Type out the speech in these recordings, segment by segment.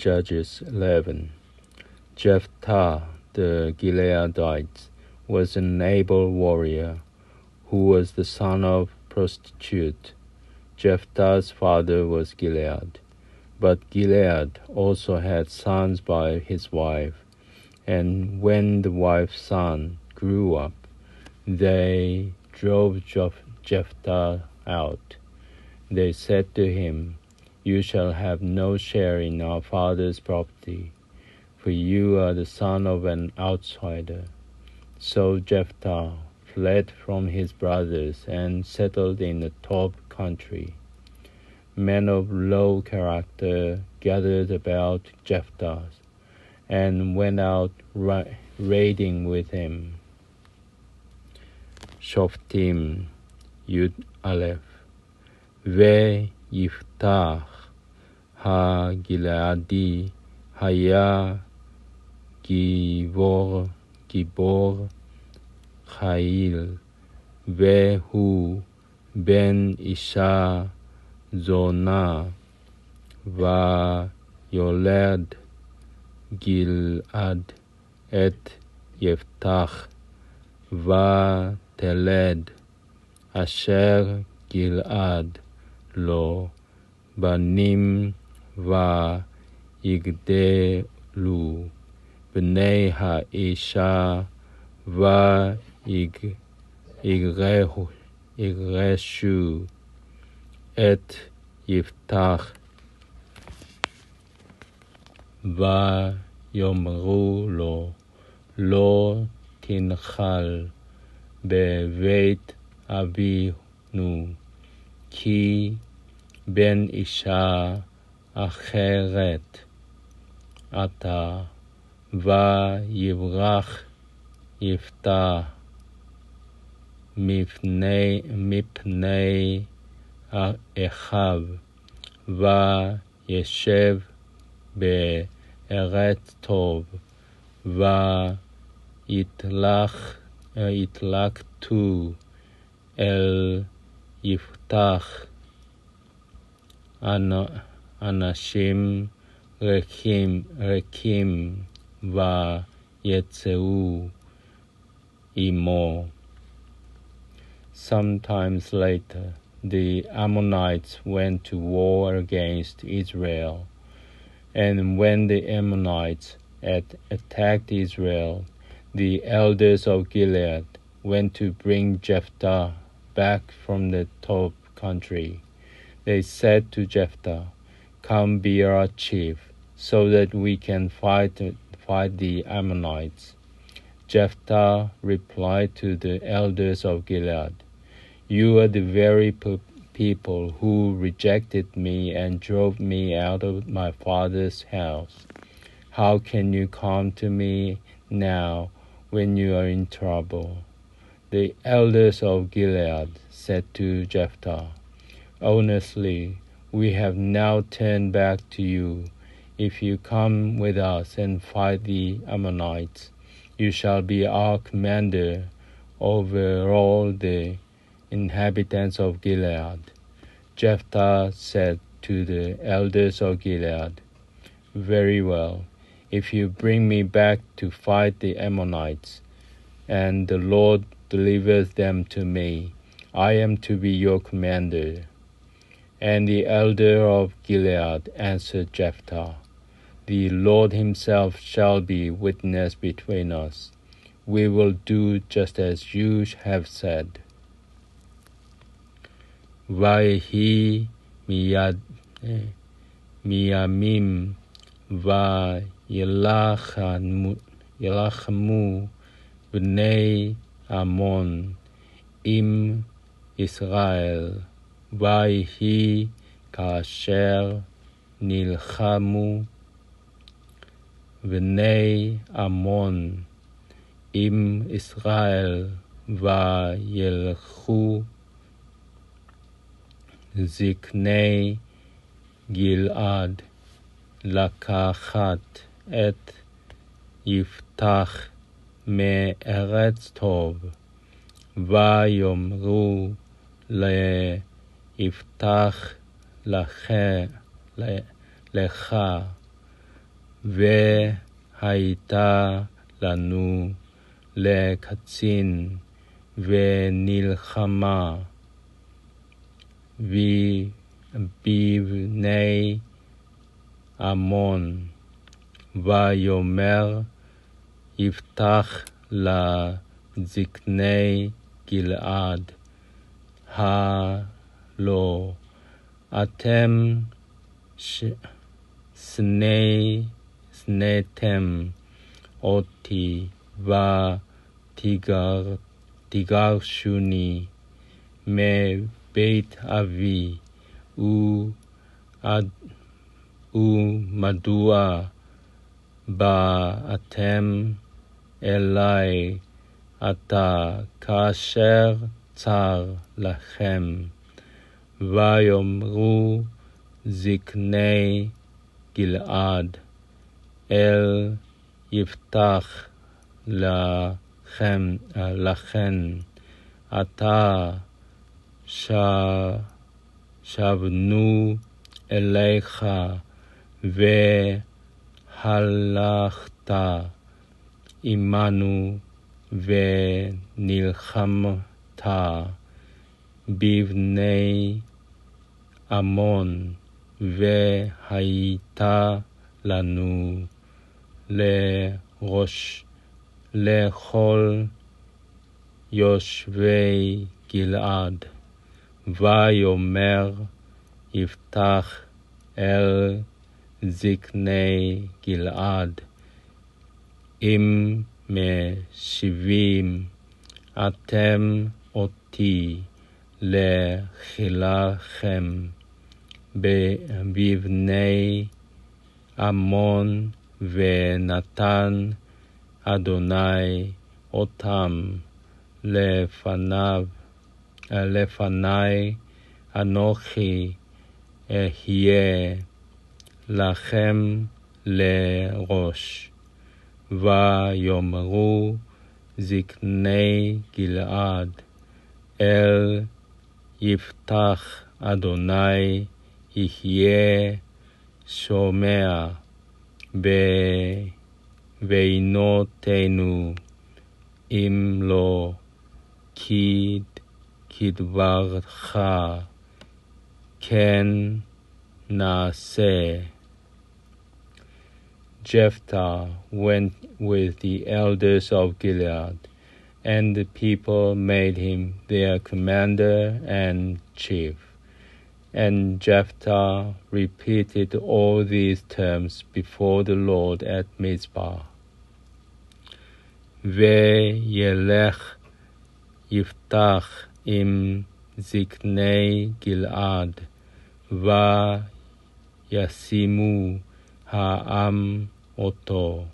Judges 11. Jephthah the Gileadite was an able warrior who was the son of a prostitute. Jephthah's father was Gilead, but Gilead also had sons by his wife, and when the wife's son grew up, they drove Jephthah out. They said to him, "You shall have no share in our father's property, for you are the son of an outsider." So Jephthah fled from his brothers and settled in the Tob country. Men of low character gathered about Jephthah and went out raiding with him. שופטים י"א ויפתח הגלעדי היה גיבור חיל, והוא בן אישה זונה, ויולד גלעד את יפתח, ותלד אשר גלעד לו בנים, ויגדלו בני האישה ויגרשו את יפתח, ויאמרו לו, לא תנחל בבית אבינו, כי בן אישה אחרת אתה. ויברח יפתח מפני אחיו, וישב בארץ טוב, ויתלקטו אל יפתח אנשים ריקים, ויצאו עמו. Sometimes later, the Ammonites went to war against Israel, and when the Ammonites had attacked Israel, the elders of Gilead went to bring Jephthah back from the Tob country. They said to Jephthah, "Come be our chief, so that we can fight the Ammonites." Jephthah replied to the elders of Gilead, "You are the very people who rejected me and drove me out of my father's house. How can you come to me now when you are in trouble?" The elders of Gilead said to Jephthah, "Honestly, we have now turned back to you. If you come with us and fight the Ammonites, you shall be our commander over all the inhabitants of Gilead." Jephthah said to the elders of Gilead, "Very well, if you bring me back to fight the Ammonites, and the Lord delivers them to me, I am to be your commander." And the elder of Gilead answered Jephthah, "The Lord himself shall be witness between us. We will do just as you have said." ויהי מימים וילחמו בני עמון עם ישראל, ויהי כאשר נלחמו בני עמון עם ישראל, וילכו זקני גלעד לקחת את יפתח מארץ טוב, ויאמרו ליפתח לך והייתה לנו לקצין ונלחמה בבני עמון, ויאמר יפתח לזקני גלעד, הלא אתם שנאתם אותי ותגרשוני מבית אבי, ומדוע באתם אלי עתה כאשר צר לכם? ויאמרו זקני גלעד אל יפתח לכן עתה שבנו אליך והלכת עמנו ונלחמת בבני עמון, והיית לנו לראש לכל יושבי גלעד. ויאמר יפתח אל זקני גלעד, אם משיבים אתם אותי לחילכם בבני עמון, ונתן אדוני אותם לפני, אנוכי אהיה לכם לראש. ויאמרו זקני גלעד אל יפתח, אדוני יהיה שומע בעינותינו, אם לא כדברך כן נעשה. Jephthah went with the elders of Gilead, and the people made him their commander and chief. And Jephthah repeated all these terms before the Lord at Mizpah. וילך יפתח עם זקני גלעד, וישימו העם אותו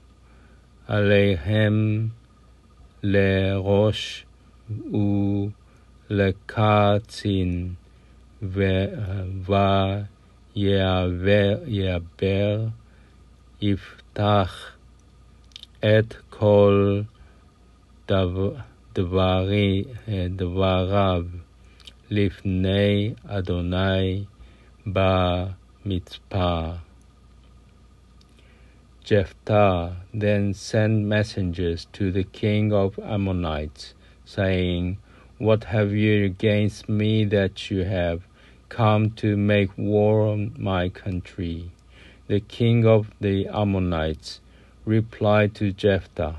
עליהם לראש ולקצין, ויעבר יפתח את כל דבריו לפני אדוני במצפה. Jephthah then sent messengers to the king of Ammonites, saying, What have you against me that you have come to make war on my country? The king of the Ammonites replied to Jephthah's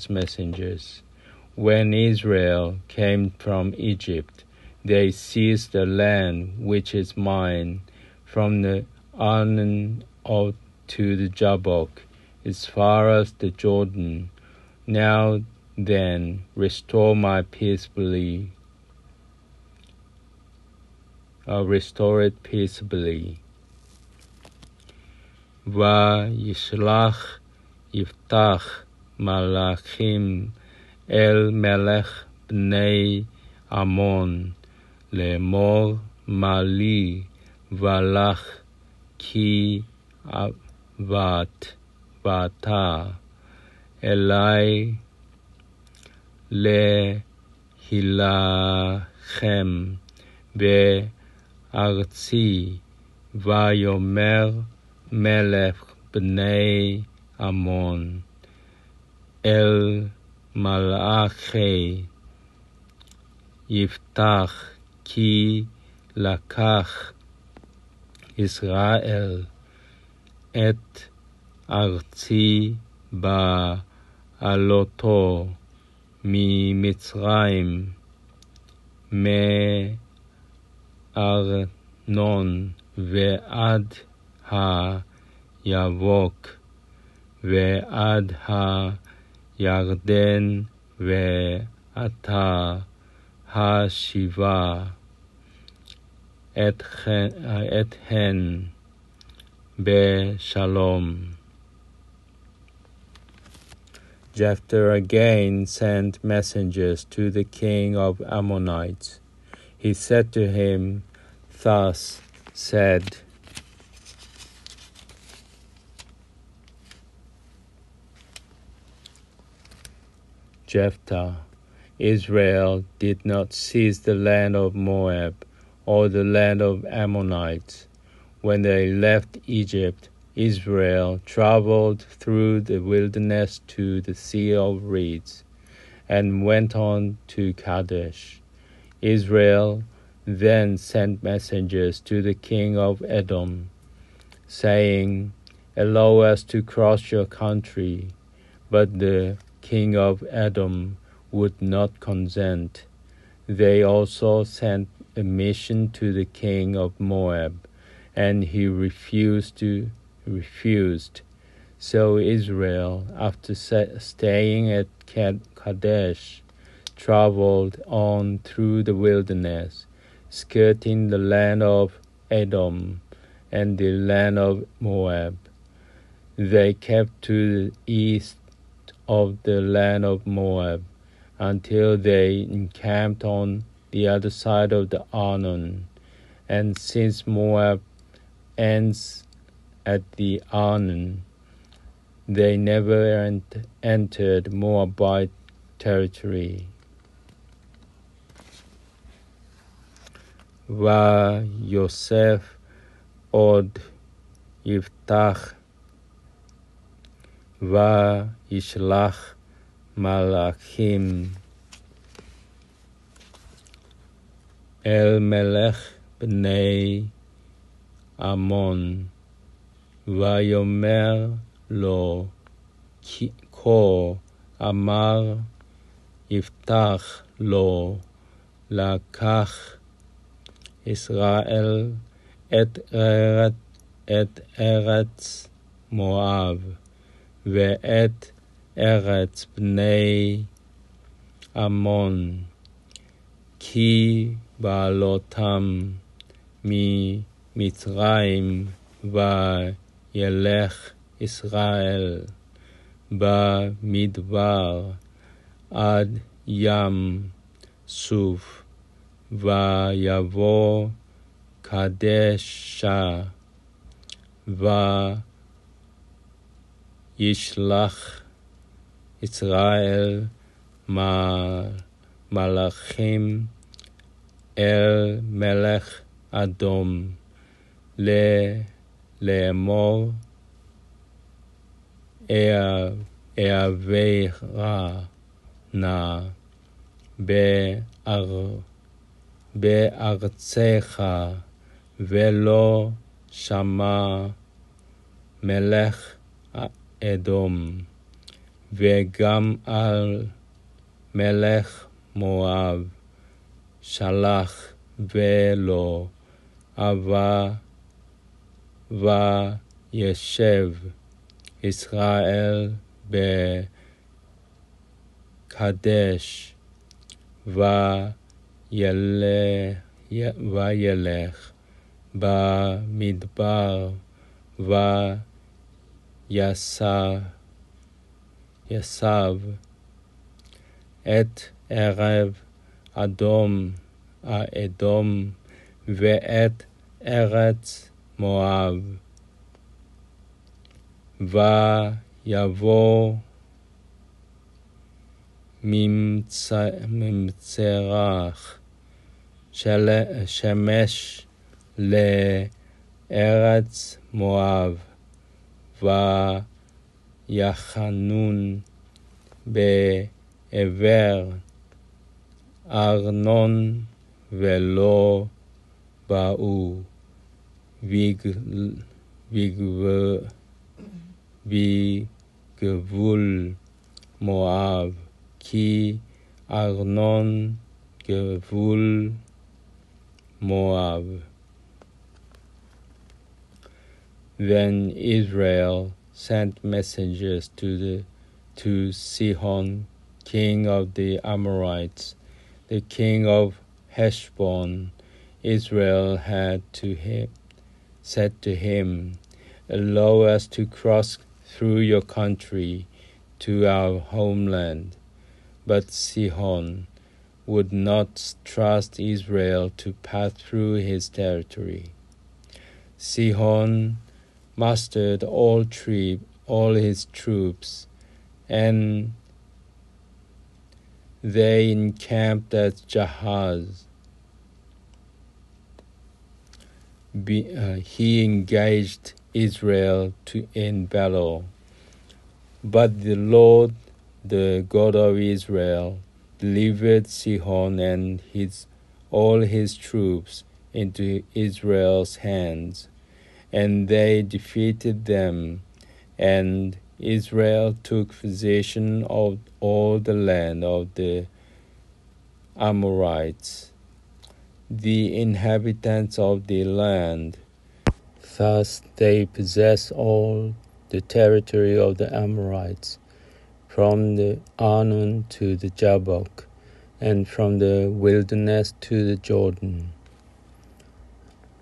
messengers, When Israel came from Egypt, they seized the land which is mine, from the Arnon to the Jabbok, as far as the Jordan. Now then, restore it peaceably. וישלח יפתח מלאכים אל מלך בני עמון, לאמור, מה לי ולך כי ואתה אלי להילחם בארצי. ויאמר מלך בני עמון, אל מלאכי יפתח, כי לקח ישראל את ארצי בעלותו ממצרים, מארנון ועד היבוק ועד הירדן, ואתה השיבה אתהן בשלום. Jephthah again sent messengers to the king of Ammonites. He said to him, Thus said Jephthah, Israel did not seize the land of Moab or the land of Ammonites. When they left Egypt, Israel traveled through the wilderness to the Sea of Reeds and went on to Kadesh. Israel then sent messengers to the king of Edom, saying, Allow us to cross your country. But the king of Edom would not consent. They also sent a mission to the king of Moab, and he refused. So Israel, after staying at Kadesh, traveled on through the wilderness, skirting the land of Edom and the land of Moab. They kept to the east of the land of Moab until they encamped on the other side of the Arnon. And since Moab ends at the Arnon, they never entered Moabite territory. ויוסף עוד יפתח וישלח מלאכים אל מלך בני עמון, ויאמר לו, כה אמר יפתח לו, לקח ישראל את ארץ מואב ואת ארץ בני עמון, כי בעלותם ממצרים, וילך ישראל במדבר עד ים סוף, ויבוא קדשה, וישלח ישראל מלאכים אל מלך אדום לאמור, אעבירה נא בארצך, ולא שמע מלך אדום, וגם על מלך מואב שלח ולא אבה, וישב ישראל בקדש, וילך במדבר, ויסב את ערב אדום ואת ארץ מואב, ויבוא ממצרך שמש לארץ מואב, ויחנון בעבר ארנון ולא באו בגבול מואב, כי ארנון גבול מואב. Then Israel sent messengers to Sihon, king of the Amorites, the king of Heshbon. Israel said to him, "Allow us to cross through your country to our homeland." But Sihon would not trust Israel to pass through his territory. Sihon mustered all his troops, and they encamped at Jahaz. He engaged Israel in battle. But the Lord, the God of Israel, delivered Sihon and all his troops into Israel's hands, and they defeated them, and Israel took possession of all the land of the Amorites, the inhabitants of the land. Thus they possessed all the territory of the Amorites, from the Arnon to the Jabbok, and from the wilderness to the Jordan.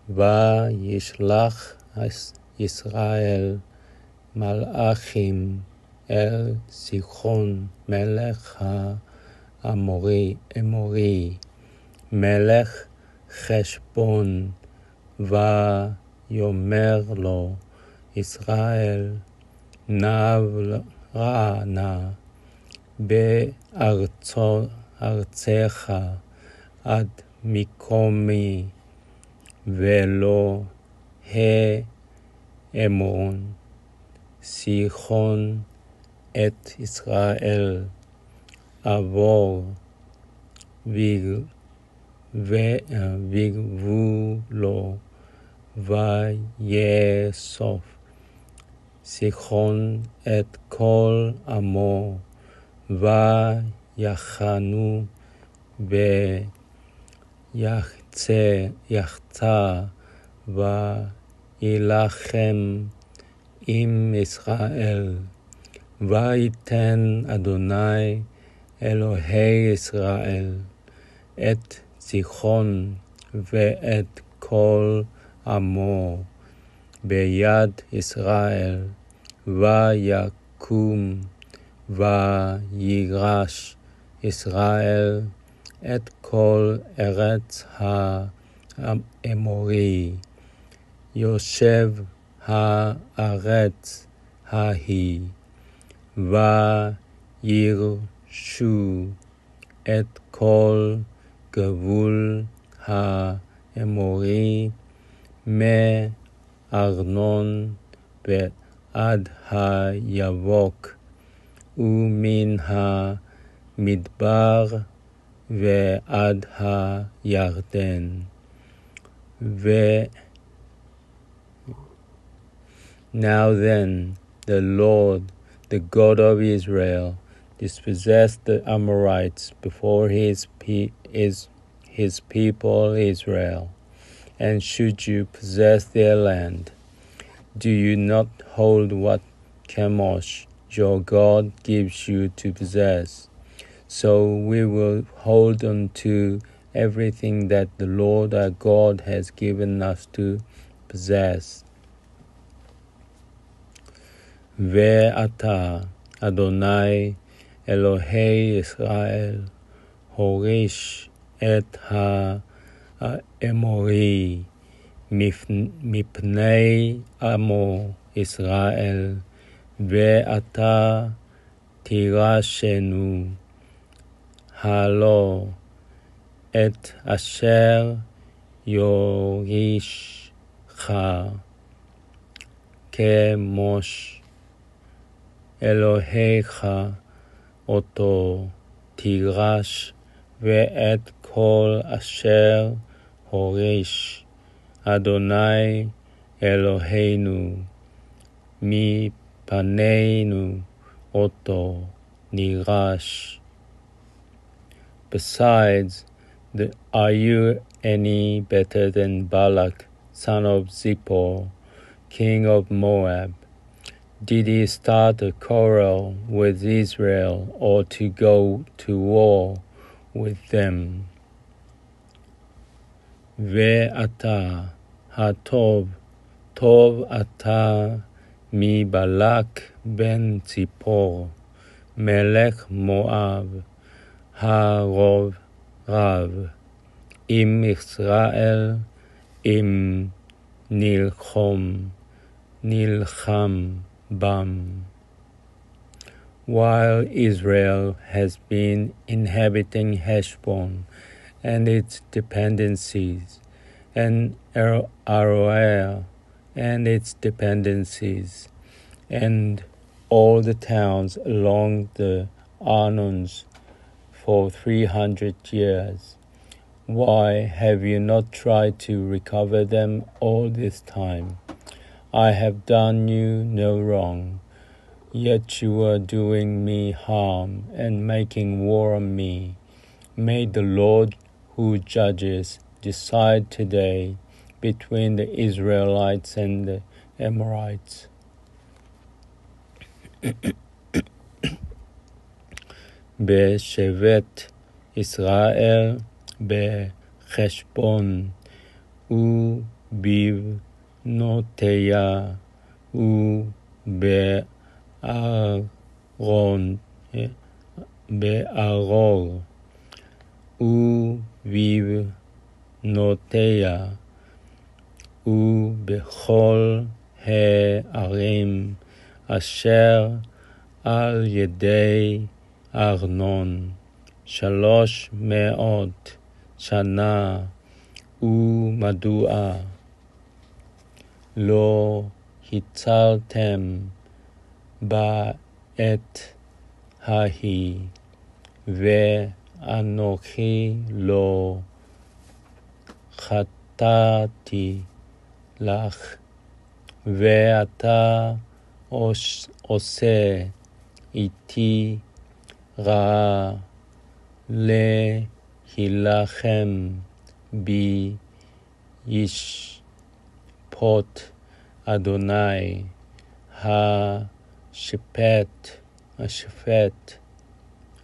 וישלח ישראל מלאכים אל סיחון מלך האמורי, מלך חשבון, ויאמר לו, ישראל נע נא בארצך עד מקומי, ולא האמון סיחון את ישראל, עבור בגבולו, ויאסוף סיחון את כל עמו, ויחנו יחצה וילחם עם ישראל. ויתן אדוני אלוהי ישראל את סיחון ואת כל עמו ביד ישראל, ויקום ויגרש ישראל את כל ארץ האמורי, יושב הארץ ההיא, וירשו את כל גבול האמורי מארנון ועד היבוק, ומן המדבר ועד הירדן. Now then, the Lord, the God of Israel, dispossessed the Amorites before his people Israel. And should you possess their land, do you not hold what Chemosh, your God, gives you to possess? So we will hold on to everything that the Lord our God has given us to possess. ואתה, אדוני, אלוהי ישראל, הוריש את האמורי מפני עמו ישראל, ואתה תירשנו, הלא את אשר יורישך, כמוש אלוהיך אותו תירש, ואת כל אשר הוריש אדוני אלוהינו מפנינו אותו נירש. Besides, are you any better than Balak, son of Zippor, king of Moab? Did he start a quarrel with Israel or to go to war with them? ואתה הטוב, טוב אתה מבלק בן ציפור, מלך מואב, הרוב רב, עם ישראל, עם נלחם bam. While Israel has been inhabiting Heshbon and its dependencies, and Aroer and its dependencies, and all the towns along the Arnons for 300 years, why have you not tried to recover them all this time? I have done you no wrong, yet you are doing me harm and making war on me. May the Lord who judges decide today between the Israelites and the Amorites. בשבט ישראל בחשבון ובבנותיה ובארור ובבנותיה ובכל הערים אשר על ידי ארנון 300 שנה. ומדוע לא הצלתם בעת ההיא, ואנוכי לא חטאתי לך, ואתה עושה איתי רעה להילחם בי ישפוט אדוני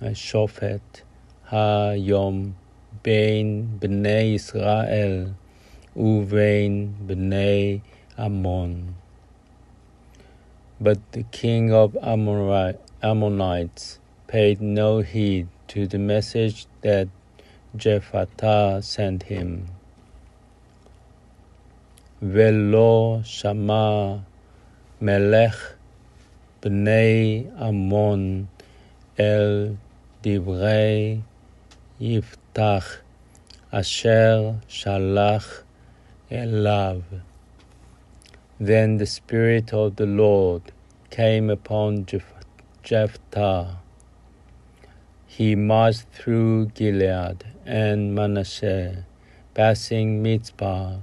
השופט היום בין בני ישראל ובין בני עמון. But the king of Ammonites paid no heed to the message that Jephthah sent him. ולא שמע מלך בני עמון אל דברי יפתח אשר שלח אליו. Then the Spirit of the Lord came upon Jephthah. He marched through Gilead and Manasseh, passing Mizpeh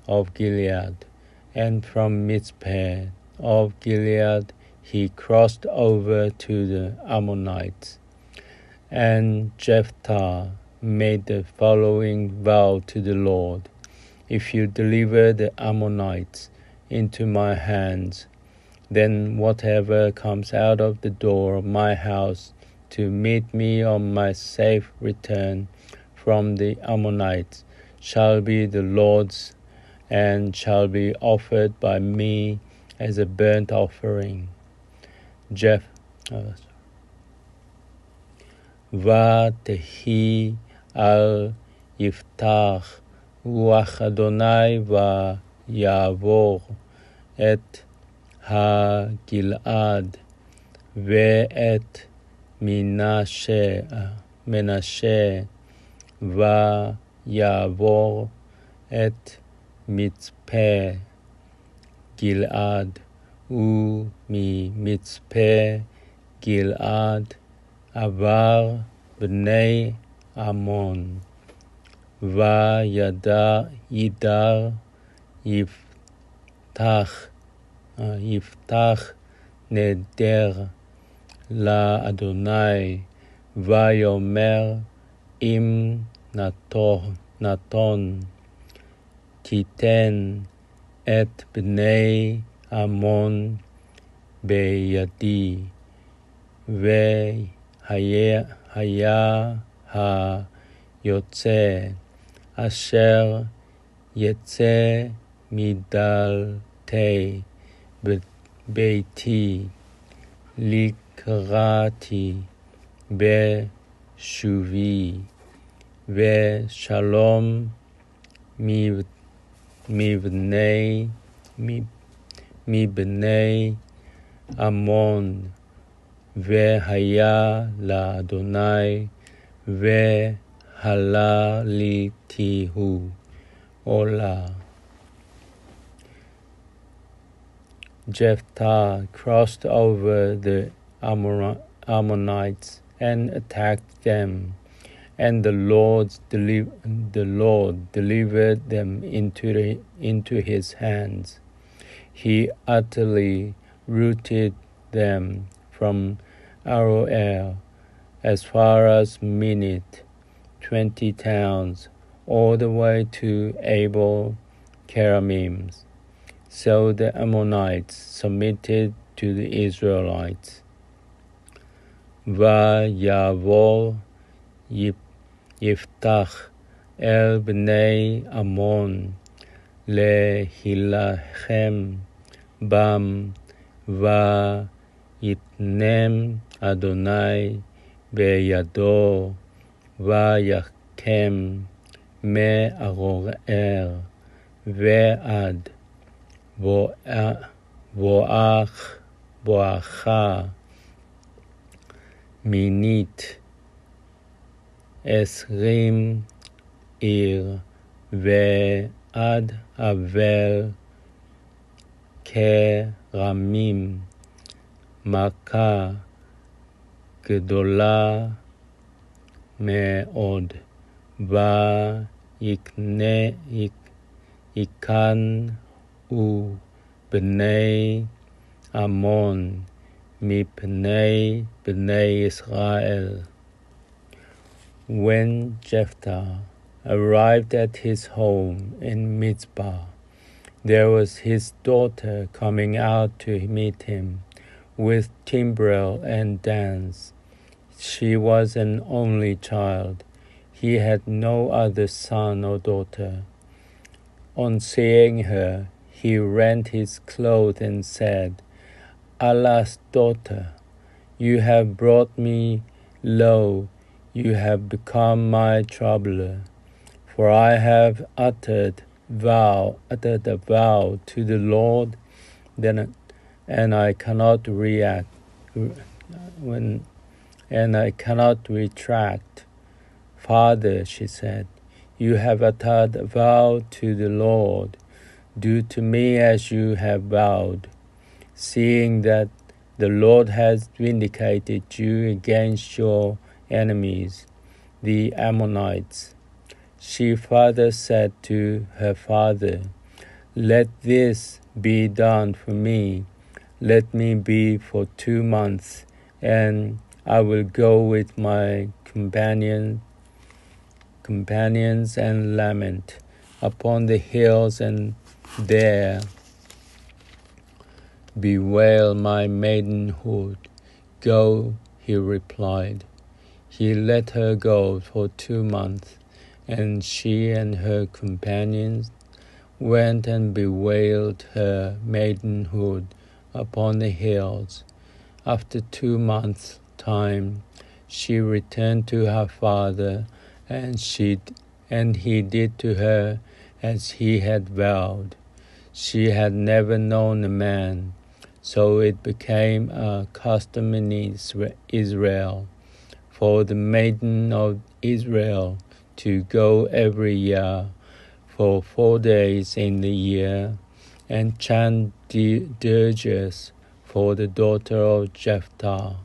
of Gilead, and from Mizpeh of Gilead he crossed over to the Ammonites. And Jephthah made the following vow to the Lord: if you deliver the Ammonites into my hands, then whatever comes out of the door of my house to meet me on my safe return from the Ammonites shall be the Lord's, and shall be offered by me as a burnt offering. ותהי על יפתח רוח אדוני ויעבור את הגלעד ואת מנשה ויעבור את מצפה גלעד וממצפה גלעד עבר בני עמון וידר יפתח נדר לאדוני ויאמר אם נתון תיתן את בני עמון בידי והיה היוצא אשר יצא מדלתי ביתי לקראתי בשובי ושלום מבני עמון והיה לאדוני והלליתיהו עולה. Jephthah crossed over the Ammonites and attacked them, and the Lord delivered them into his hands. He utterly routed them from Aroer as far as Minit, 20 towns, all the way to Abel Keramim. So the Ammonites submitted to the Israelites. ויבוא יפתח אל בני עמון להילחם בם ויתנם אדוני בידו ויקם מערוער ועד בואכה מינית 20 עיר ועד אבל כרמים מכה גדולה מאוד ויקנאו בני עמון מפני בני Israel. When Jephthah arrived at his home in Mizpah, there was his daughter coming out to meet him with timbrel and dance. She was an only child. He had no other son or daughter. On seeing her, he rent his clothes and said, Allah's daughter, you have brought me low. You have become my troubler. For I have uttered a vow to the Lord, and I cannot retract. Father, she said, you have uttered a vow to the Lord. Do to me as you have vowed, seeing that the Lord has vindicated you against your enemies, the Ammonites. She further said to her father, let this be done for me. Let me be for 2 months, and I will go with my companions and lament upon the hills and there bewail my maidenhood. Go, he replied. He let her go for 2 months, and she and her companions went and bewailed her maidenhood upon the hills. After 2 months' time, she returned to her father, and he did to her as he had vowed. She had never known a man, so it became a custom in Israel for the maiden of Israel to go every year for 4 days in the year and chant dirges for the daughter of Jephthah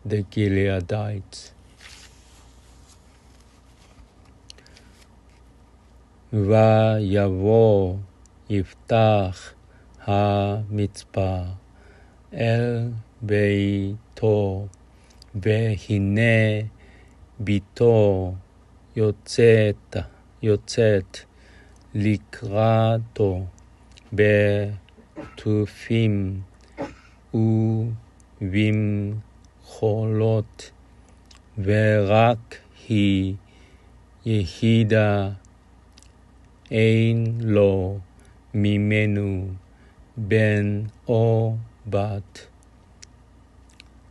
the Gileadites. ויבוא יפתח המצפה אל ביתו, והנה ביתו יוצאת לקראתו בתופים ובמחולות, ורק היא יחידה אין לו ממנו בן או בת.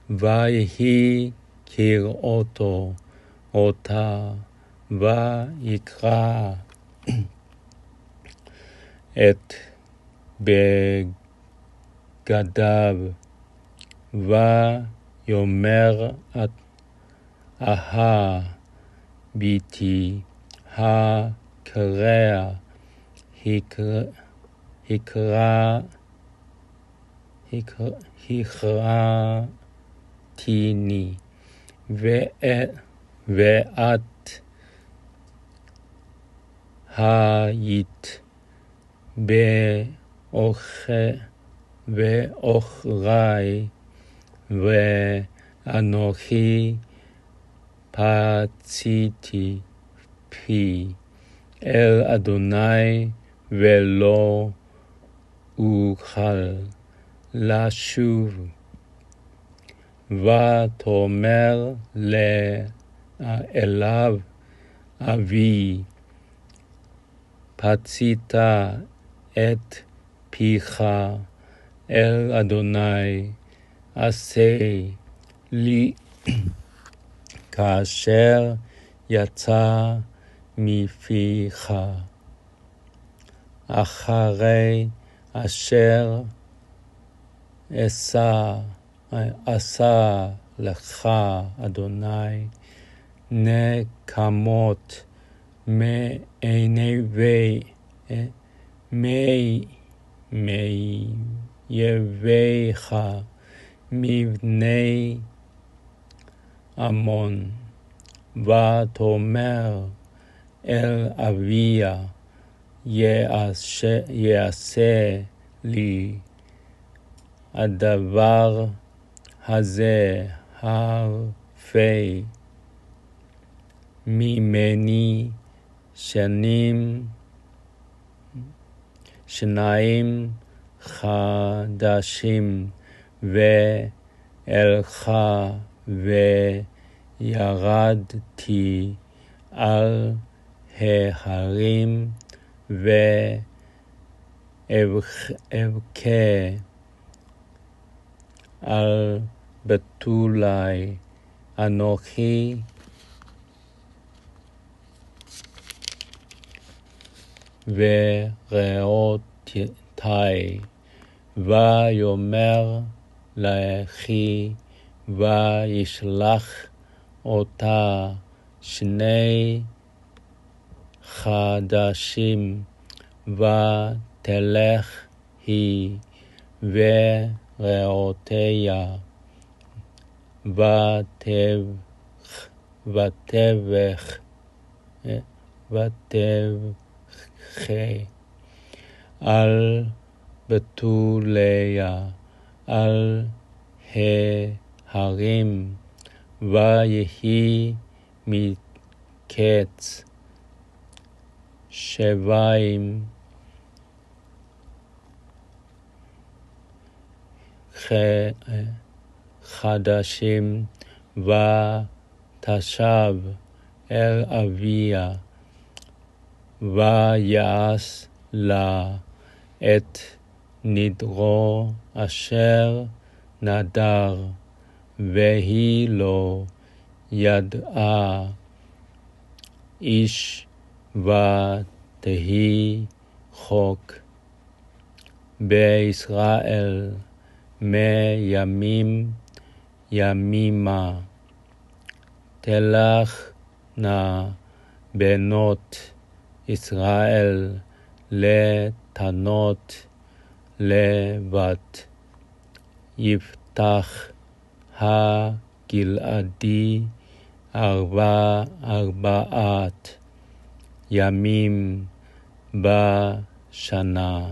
ויהי כראותו אותה, ויקרא את בגדיו, ויאמר ביתי הקרע הכרעתיני, ואת היית בעוכרי, ואנוכי פציתי פי אל אדוני, ולא אוכל לשוב. ותאמר אליו אבי, פצית את פיך אל אדוני, עשה לי כאשר יצא מפיך, אחרי אשר עשה לך אדוני נקמות מאויביך מבני עמון. ותאמר אל אביה, יעשה לי הדבר הזה הרבה ממני שניים חדשים, ואלך וירדתי על ההרים, ואבכה על בתולי אנוכי, ורעותי, ויאמר לכי, וישלח אותה שני חדשים, ותלך היא ורעותיה, ותבכה על בתוליה על ההרים, ויהי מקץ 70 חדשים, ותשב אל אביה, ויעש לה את נדרו אשר נדר, והיא לא ידעה איש, ותהי חוק בישראל מימים ימימה. תלכנה בנות ישראל לתנות לבת יפתח הגלעדי 4 ימים בשנה.